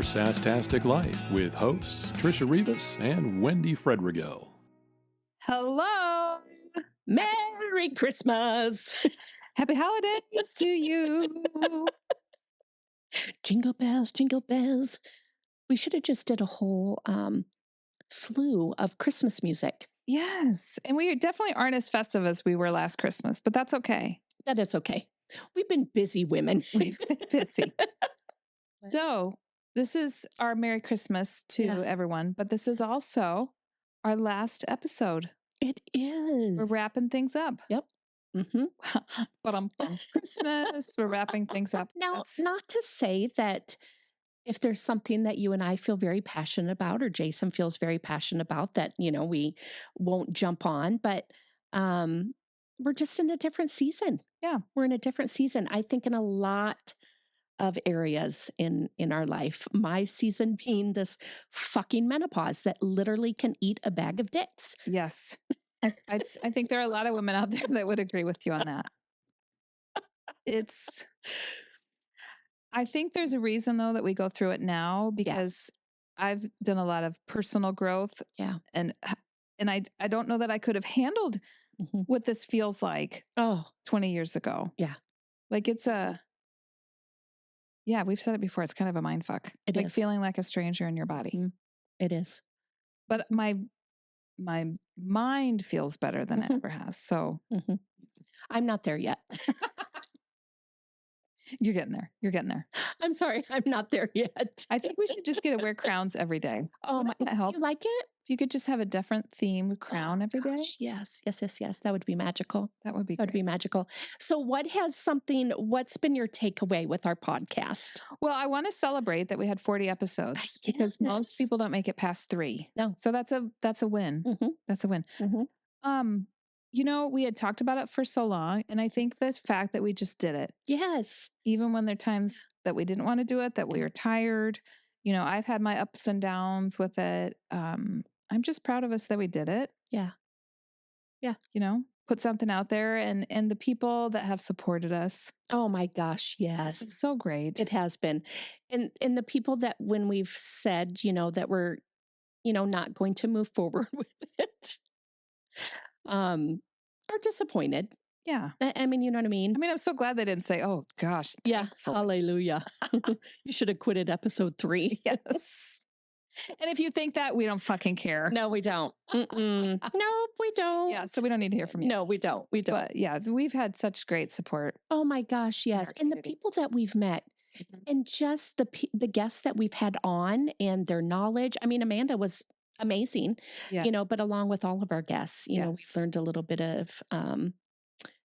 Sasstastic Life with hosts Trisha Rivas and Wendy Fredrigo. Hello. Merry Christmas. Happy holidays to you. Jingle bells, jingle bells. We should have just did a whole slew of Christmas music. Yes. And we definitely aren't as festive as we were last Christmas, but that's okay. That is okay. We've been busy women. We've been busy. So this is our Merry Christmas to everyone, but this is also our last episode. It is. We're wrapping things up. Yep. Mm-hmm. Christmas. We're wrapping things up. Now, not to say that if there's something that you and I feel very passionate about, or Jason feels very passionate about, that, you know, we won't jump on, but we're just in a different season. Yeah. We're in a different season. I think in a lot of areas in our life, my season being this fucking menopause that literally can eat a bag of dicks. Yes. I think there are a lot of women out there that would agree with you on that. I think there's a reason though that we go through it now, because I've done a lot of personal growth. Yeah. And I don't know that I could have handled what this feels like 20 years ago. Yeah. Like we've said it before. It's kind of a mind fuck. It like is. Feeling like a stranger in your body. It is. But my mind feels better than it ever has. So I'm not there yet. You're getting there. You're getting there. I'm sorry. I'm not there yet. I think we should just get to wear crowns every day. Oh, Would that help? You like it? If you could just have a different theme crown every day. Gosh, yes. That would be magical. That would be That would be magical. So what's been your takeaway with our podcast? Well, I want to celebrate that we had 40 episodes because most people don't make it past 3. No. So that's a win. That's a win. You know, we had talked about it for so long, and I think this fact that we just did it. Yes. Even when there are times that we didn't want to do it, that we were tired. You know, I've had my ups and downs with it. I'm just proud of us that we did it. Yeah. Yeah. You know, put something out there, and the people that have supported us. Oh my gosh, yes. It's so great. It has been. And the people that when we've said, you know, that we're, you know, not going to move forward with it, are disappointed. Yeah. I mean, you know what I mean? I mean, I'm so glad they didn't say, oh gosh. Yeah. Hallelujah. You should have quitted episode 3. Yes. And if you think that, we don't fucking care. No, we don't. Nope, we don't. Yeah. So we don't need to hear from you. No, we don't. We don't. But yeah, we've had such great support. Oh my gosh. Yes. And the people that we've met and just the guests that we've had on and their knowledge. I mean, Amanda was amazing, you know, but along with all of our guests, you know, we've learned a little bit of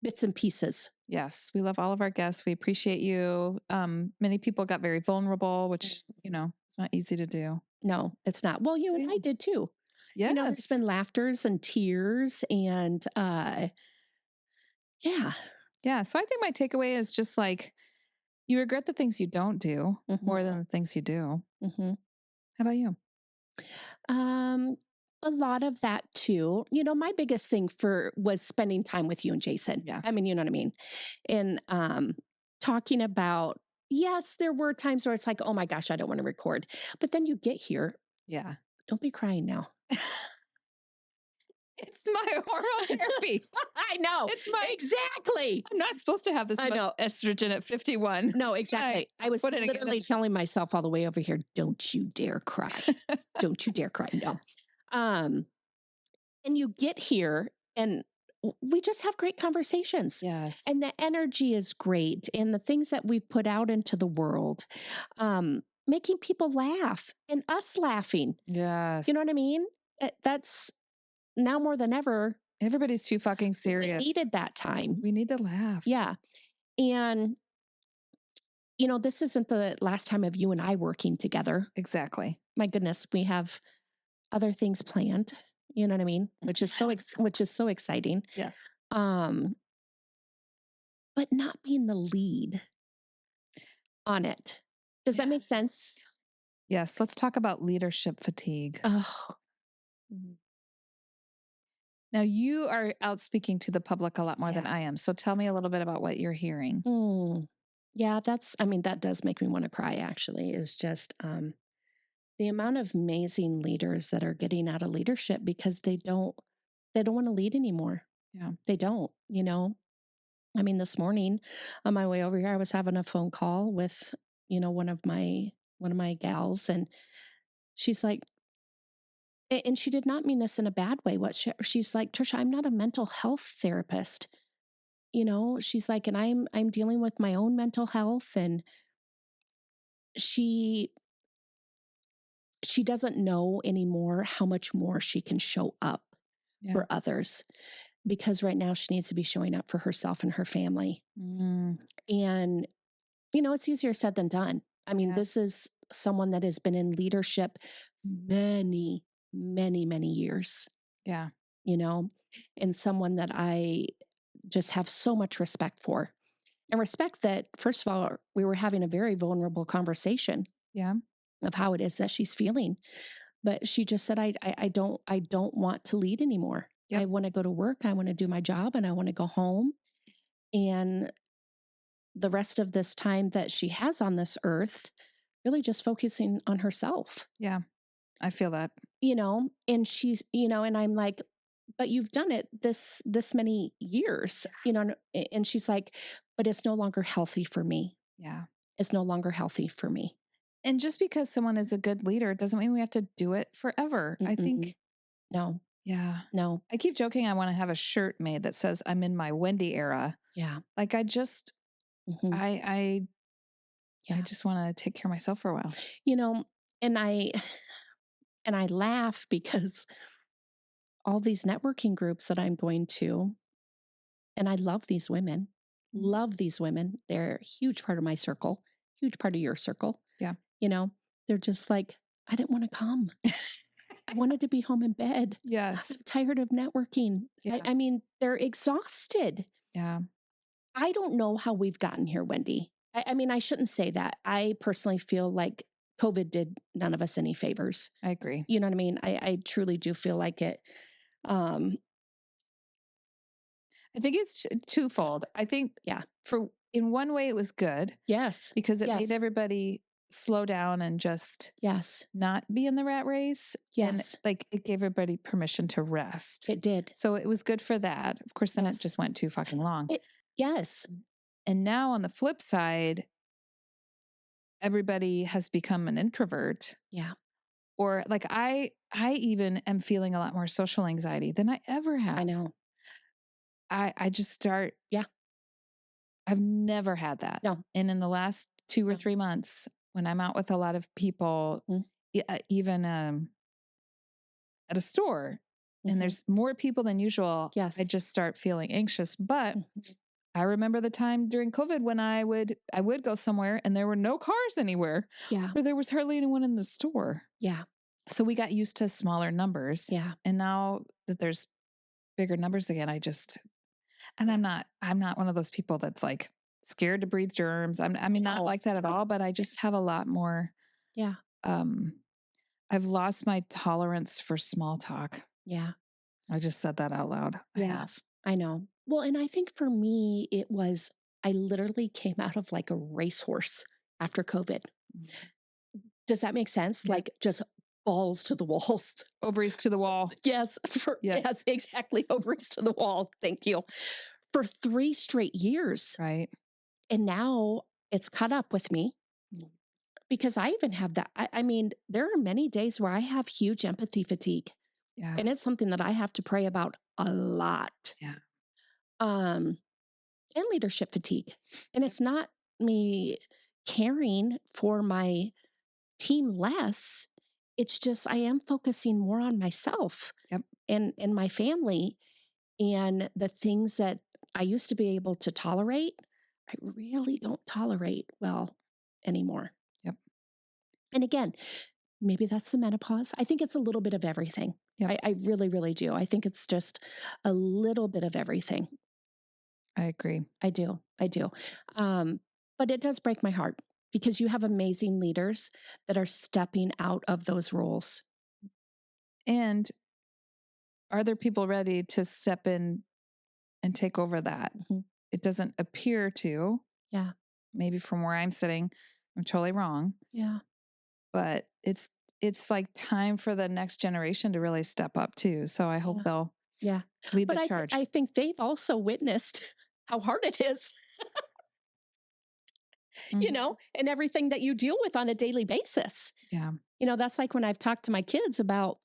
bits and pieces. Yes. We love all of our guests. We appreciate you. Many people got very vulnerable, which, you know, it's not easy to do. No, it's not. Well, you and I did too. Yeah. You know, there's been laughters and tears and yeah. Yeah. So I think my takeaway is just like, you regret the things you don't do more than the things you do. How about you? A lot of that too. You know, my biggest thing was spending time with you and Jason. Yeah. I mean, you know what I mean? And talking about, yes, there were times where it's like, oh my gosh, I don't want to record. But then you get here. Yeah. Don't be crying now. It's my hormone therapy. I know. It's my exactly. I'm not supposed to have this much estrogen at 51. No, exactly. I was literally telling myself all the way over here, don't you dare cry. Don't you dare cry. No. And you get here and we just have great conversations. Yes. And the energy is great. And the things that we've put out into the world, making people laugh and us laughing. Yes. You know what I mean? That's now more than ever. Everybody's too fucking serious. We needed that time. We need to laugh. Yeah. And, you know, this isn't the last time of you and I working together. Exactly. My goodness, we have other things planned. You know what I mean? Which is so exciting. Yes. But not being the lead on it. Does that make sense? Yes. Let's talk about leadership fatigue. Oh. Now you are out speaking to the public a lot more than I am. So tell me a little bit about what you're hearing. Yeah, I mean, that does make me want to cry actually, is just the amount of amazing leaders that are getting out of leadership because they don't want to lead anymore. Yeah. They don't, you know. I mean, this morning on my way over here, I was having a phone call with, one of my gals, and she's like, and she did not mean this in a bad way. She's like, Trisha, I'm not a mental health therapist. She's like, and I'm dealing with my own mental health, and she she doesn't know anymore how much more she can show up Yeah. for others because right now she needs to be showing up for herself and her family. Mm, And it's easier said than done. I mean, yeah. this is someone that has been in leadership many, many, many years, Yeah. you know, and someone that I just have so much respect for. And respect that, first of all, we were having a very vulnerable conversation Yeah. of how it is that she's feeling. But she just said, I don't want to lead anymore. I Yep. want to go to work. I want to do my job and I want to go home. And the rest of this time that she has on this earth, really just focusing on herself, Yeah. I feel that. and and I'm like, but you've done it this many years, and she's like, but it's no longer healthy for me. Yeah. It's no longer healthy for me. And just because someone is a good leader doesn't mean we have to do it forever. I Mm-mm. think, No, yeah. no. I keep joking. I want to have a shirt made that says I'm in my Wendy era. Yeah. Like I just, Hmm. I Yeah. just want to take care of myself for a while. You know, and I laugh because all these networking groups that I'm going to, and I love these women, Mm. love these women. They're a huge part of my circle, huge part of your circle. Yeah. You know, they're just like, I didn't want to come. I wanted to be home in bed. I'm Yes. tired of networking. I, Yeah. I mean, they're exhausted. Yeah. I don't know how we've gotten here, Wendy. I mean, I shouldn't say that. I personally feel like COVID did none of us any favors. I agree. You know what I mean? I truly do feel like it. Um, I think it's twofold. I think yeah. in one way it was good Yes. because it made Yes. everybody slow down and just Yes. not be in the rat race. And Yes. like it gave everybody permission to rest. It did. So it was good for that. Of course, then it Yes. just went too fucking long. Yes. And now on the flip side, everybody has become an introvert. Yeah. Or like I even am feeling a lot more social anxiety than I ever have. I know. I just start Yeah. I've never had that. No. And in the last 2 or No. 3 months, when I'm out with a lot of people, Mhm. even at a store, and Mhm. there's more people than usual, Yes. I just start feeling anxious. But Mhm. I remember the time during COVID when I would go somewhere and there were no cars anywhere, Yeah. or there was hardly anyone in the store. Yeah. So we got used to smaller numbers. Yeah. And now that there's bigger numbers again, and I'm not one of those people that's like scared to breathe germs. I mean, not No. like that at all, but I just have a lot more, Yeah. um, I've lost my tolerance for small talk. Yeah. I just said that out loud. I Yeah. have. I know. Well, and I think for me, I literally came out of like a racehorse after COVID. Does that make sense? Yeah. Like just balls to the walls. Ovaries to the wall. Yes. Yes. Yes, exactly. Ovaries to the wall. Thank you. For 3 straight years. Right. And now it's caught up with me because I even have that. I mean, there are many days where I have huge empathy fatigue, Yeah. and it's something that I have to pray about a lot. Yeah. Um, and leadership fatigue. And it's not me caring for my team less. It's just I am focusing more on myself Yep. and my family and the things that I used to be able to tolerate. I really don't tolerate well anymore. Yep. And again, maybe that's the menopause. I think it's a little bit of everything. Yep. I really, really do. I think it's just a little bit of everything. I agree. I do. I do. But it does break my heart because you have amazing leaders that are stepping out of those roles. And are there people ready to step in and take over that? Mhm. It doesn't appear to. Yeah. maybe from where I'm sitting, I'm totally wrong. Yeah. But it's like time for the next generation to really step up too. So I hope they'll Yeah. lead But the charge. I think they've also witnessed how hard it is, you Mhm. know, and everything that you deal with on a daily basis. Yeah. You know, that's like when I've talked to my kids about,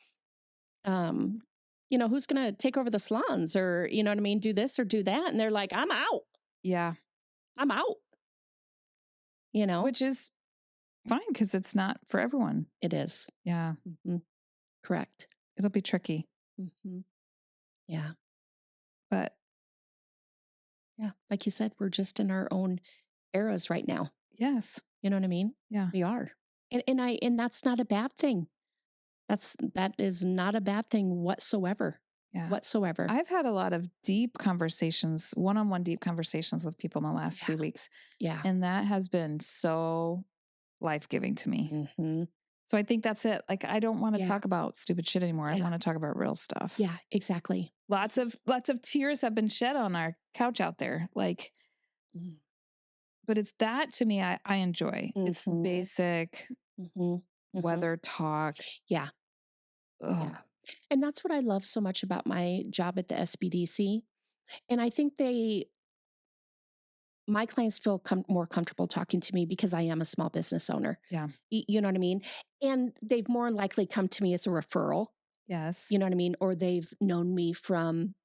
um, you know, who's going to take over the salons or, you know what I mean, do this or do that. And they're like, I'm out. Yeah. I'm out. You know, Which is fine because it's not for everyone. it is. Yeah. Mhm. Correct. It'll be tricky. Hmm. Yeah. But Yeah. Like you said, we're just in our own eras right now. yes. You know what I mean? Yeah. We are. And that's not a bad thing. That is not a bad thing whatsoever. Yeah. Whatsoever. I've had a lot of deep conversations, one-on-one deep conversations with people in the last few weeks. Yeah. And that has been so life-giving to me. Hmm. So I think that's it. Like I don't want to Yeah. talk about stupid shit anymore. I Yeah. want to talk about real stuff. Yeah, exactly. Lots of tears have been shed on our couch out there. Like, Mm. but it's that to me I enjoy. It's the Mhm. basic Mhm. Mhm. weather talk. Yeah. Ugh. Yeah. And that's what I love so much about my job at the SBDC. And I think my clients feel more comfortable talking to me because I am a small business owner. Yeah. You know what I mean? And they've more likely come to me as a referral, Yes. you know what I mean? Or they've known me from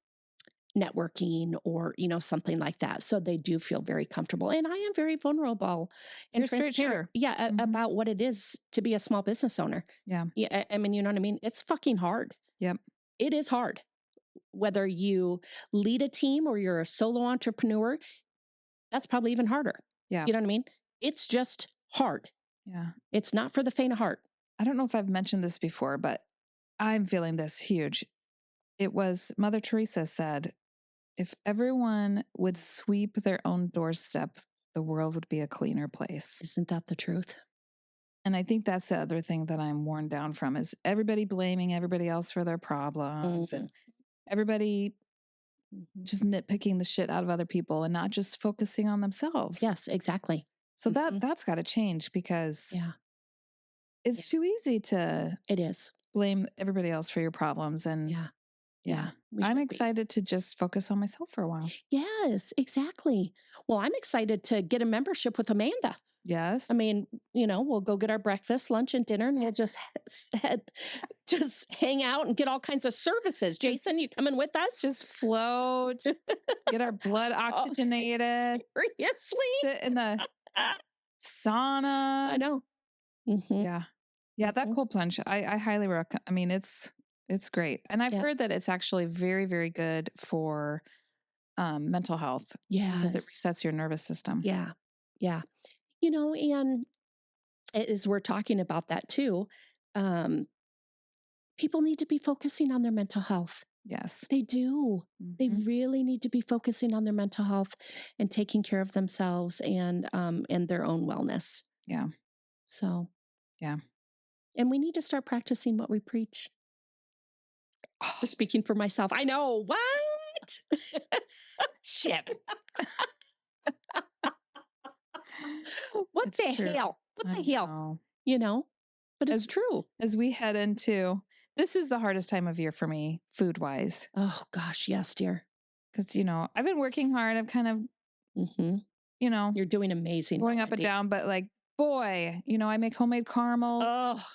networking or, you know, something like that. So they do feel very comfortable. And I am very vulnerable and You're a straight transparent. shooter. Yeah, Mhm. about what it is to be a small business owner. Yeah. Yeah, I mean, you know what I mean? It's fucking hard. Yep. It is hard. Whether you lead a team or you're a solo entrepreneur, that's probably even harder. Yeah. You know what I mean? It's just hard. Yeah. It's not for the faint of heart. I don't know if I've mentioned this before, but I'm feeling this huge. It was Mother Teresa said, if everyone would sweep their own doorstep, the world would be a cleaner place. Isn't that the truth? And I think that's the other thing that I'm worn down from is everybody blaming everybody else for their problems and everybody just nitpicking the shit out of other people and not just focusing on themselves. Yes, exactly. So that's got to change because Yeah, it's too easy to it is. blame everybody else for your problems. And Yeah. I'm excited to just focus on myself for a while. Yes, exactly. Well, I'm excited to get a membership with Amanda. Yes. I mean, you know, we'll go get our breakfast, lunch, and dinner, and we'll just just hang out and get all kinds of services. Jason, you coming with us? Just float, get our blood oxygenated, Seriously? sit in the sauna. I know. Mhm. Yeah. Yeah, that Mhm. cold plunge, I highly recommend. I mean, it's great. And I've heard that it's actually very, very good for mental health because it Yes. resets your nervous system. Yeah. Yeah. You know, and as we're talking about that too, um, people need to be focusing on their mental health. Yes. They do. They Mhm. really need to be focusing on their mental health and taking care of themselves and their own wellness. Yeah. So, Yeah. and we need to start practicing what we preach. Just speaking for myself. I know. What? Shit. What It's the true. hell? What I the hell? know. You know? But it's true. As we head into this is the hardest time of year for me, food wise. Oh gosh, yes, dear. Because, I've been working hard. I've kind of, You're doing amazing. going up and down, but like, boy, I make homemade caramel, Oh,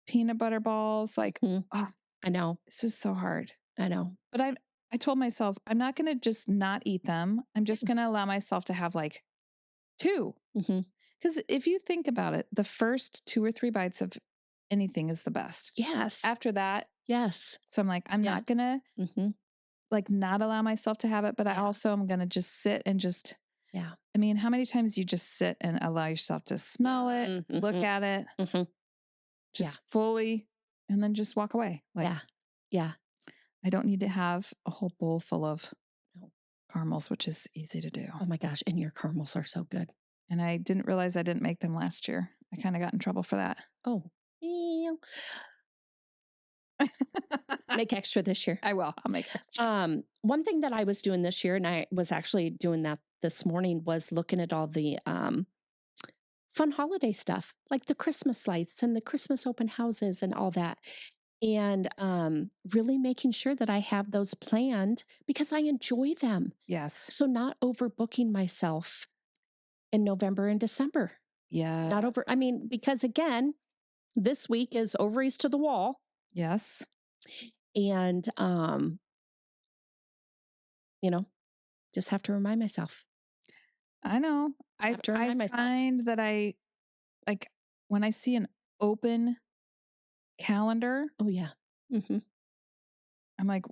peanut butter balls. Like, I know. this is so hard. I know. But I told myself, I'm not going to just not eat them. I'm just going to allow myself to have like 2. Because if you think about it, the first 2 or 3 bites of anything is the best. Yes. After that, Yes. so I'm like, I'm not going to like not allow myself to have it, but I also am going to just sit and just, I mean, how many times you just sit and allow yourself to smell it, look at it, just fully, and then just walk away. Like, Yeah. I don't need to have a whole bowl full of caramels, which is easy to do. Oh my gosh. And your caramels are so good. And I didn't realize I didn't make them last year. I kind of got in trouble for that. Oh, make extra this year. I will. I'll make extra. One thing that I was doing this year, and I was actually doing that this morning was looking at all the fun holiday stuff, like the Christmas lights and the Christmas open houses and all that. And really making sure that I have those planned because I enjoy them. Yes. So not overbooking myself in November and December. Yeah. Not over, I mean, because again, this week is ovaries to the wall. Yes. And, just have to remind myself. I know. I find that I, like, when I see an open calendar. Oh, yeah. Mm-hmm. I'm like,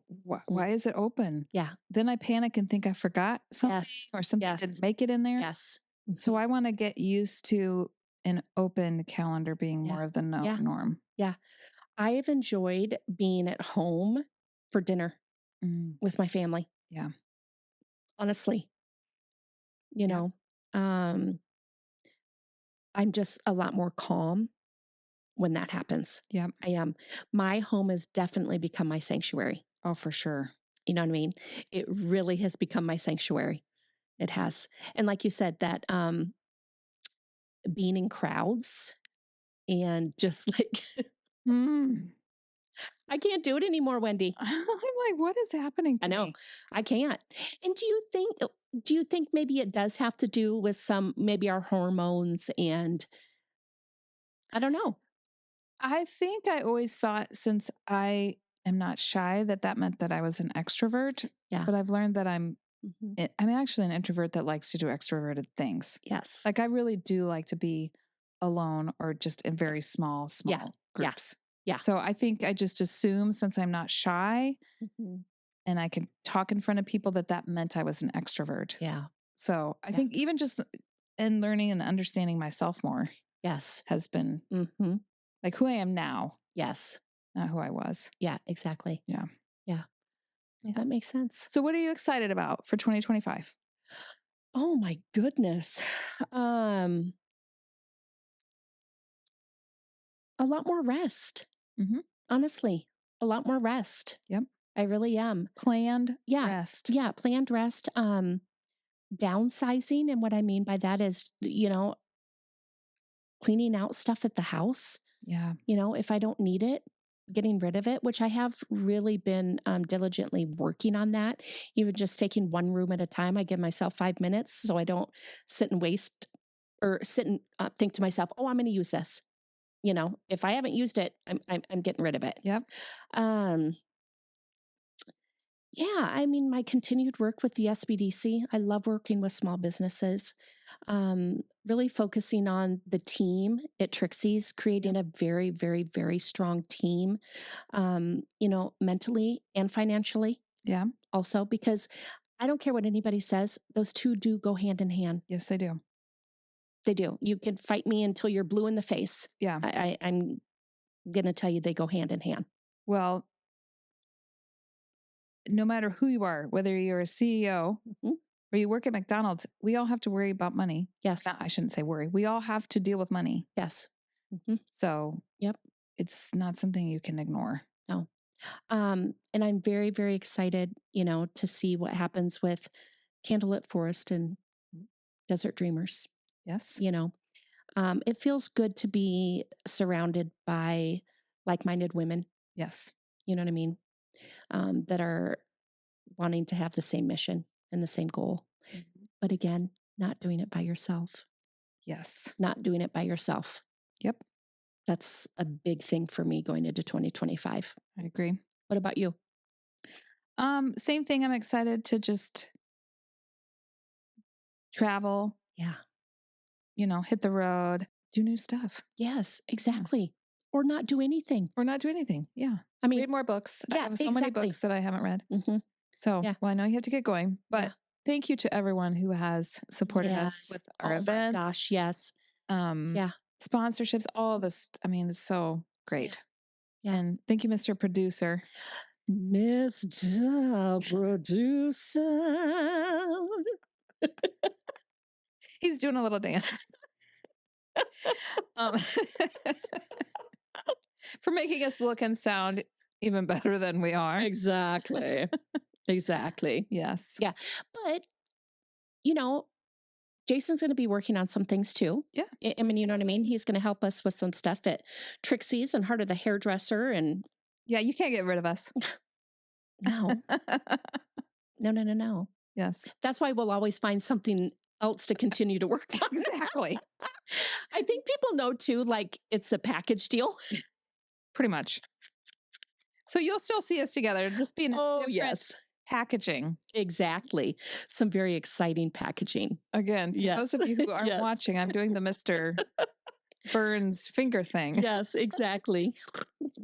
why is it open? Yeah. Then I panic and think I forgot something or something didn't make it in there. Yes. Mm-hmm. So I want to get used to an open calendar being more of the norm. Yeah. I have enjoyed being at home for dinner with my family. Yeah. Honestly, I'm just a lot more calm when that happens. Yeah. I am. My home has definitely become my sanctuary. Oh, for sure. You know what I mean? It really has become my sanctuary. It has. And like you said, that being in crowds and just like, I can't do it anymore, Wendy. I'm like, what is happening to me? I can't. And do you think maybe it does have to do with maybe our hormones and I don't know. I think I always thought since I am not shy that meant that I was an extrovert. Yeah. But I've learned that I'm actually an introvert that likes to do extroverted things. Yes. Like I really do like to be alone or just in very small groups. Yeah. So I think I just assume since I'm not shy and I can talk in front of people that meant I was an extrovert. Yeah. So I think even just in learning and understanding myself more. Yes. Has been like who I am now. Yes. Not who I was. Yeah, exactly. Yeah. Yeah. That makes sense. So what are you excited about for 2025? Oh my goodness. A lot more rest. Honestly, a lot more rest. Yep. I really am. Planned rest. Yeah, planned rest. Downsizing. And what I mean by that is, cleaning out stuff at the house. Yeah. If I don't need it, getting rid of it, which I have really been diligently working on that. Even just taking one room at a time. I give myself 5 minutes so I don't sit and waste or sit and think to myself, oh, I'm going to use this. If I haven't used it, I'm getting rid of it. Yep. Yeah, I mean, my continued work with the SBDC, I love working with small businesses, really focusing on the team at Trixie's, creating a very, very, very strong team, mentally and financially. Yeah. Also, because I don't care what anybody says, those two do go hand in hand. Yes, they do. They do. You can fight me until you're blue in the face. Yeah. I'm going to tell you they go hand in hand. Well, no matter who you are, whether you're a CEO or you work at McDonald's, we all have to worry about money. Yes. I shouldn't say worry. We all have to deal with money. Yes. So, it's not something you can ignore. No. And I'm very, very excited, to see what happens with Candlelit Forest and Desert Dreamers. Yes. It feels good to be surrounded by like-minded women. Yes. You know what I mean? That are wanting to have the same mission and the same goal. But again, not doing it by yourself. Yes. Not doing it by yourself. Yep. That's a big thing for me going into 2025. I agree. What about you? Same thing. I'm excited to just travel. Yeah. Hit the road, do new stuff. Yes, exactly. Yeah. Or not do anything. Yeah. I mean, read more books. Yeah, I have so many books that I haven't read. So, well, I know you have to get going, but thank you to everyone who has supported us with our events. Oh my gosh, yes. Sponsorships, all this. I mean, it's so great. Yeah. And thank you, Mr. Producer. Mr. Producer. He's doing a little dance. For making us look and sound even better than we are. Exactly. Exactly. Yes. Yeah. But, Jason's going to be working on some things too. Yeah. I mean, you know what I mean? He's going to help us with some stuff at Trixie's and Heart of the Hairdresser. And yeah, you can't get rid of us. No. No. Yes. That's why we'll always find something else to continue to work on. Exactly. I think people know too, like it's a package deal. Pretty much. So you'll still see us together, just be in a different packaging. Exactly. Some very exciting packaging. Again, for those of you who aren't watching, I'm doing the Mr. Burns finger thing. Yes, exactly.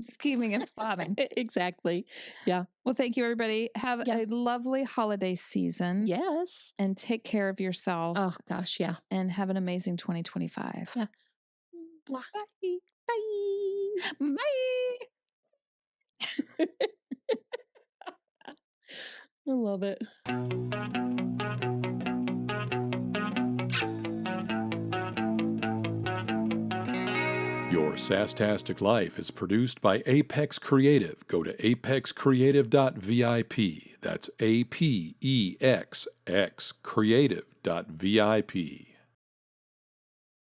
Scheming and plotting. Exactly. Yeah. Well, thank you, everybody. Have a lovely holiday season. Yes. And take care of yourself. Oh, gosh, yeah. And have an amazing 2025. Yeah. Bye. Bye. Bye. I love it. Your Sasstastic Life is produced by Apex Creative. Go to apexcreative.vip. That's APEXX creative.vip.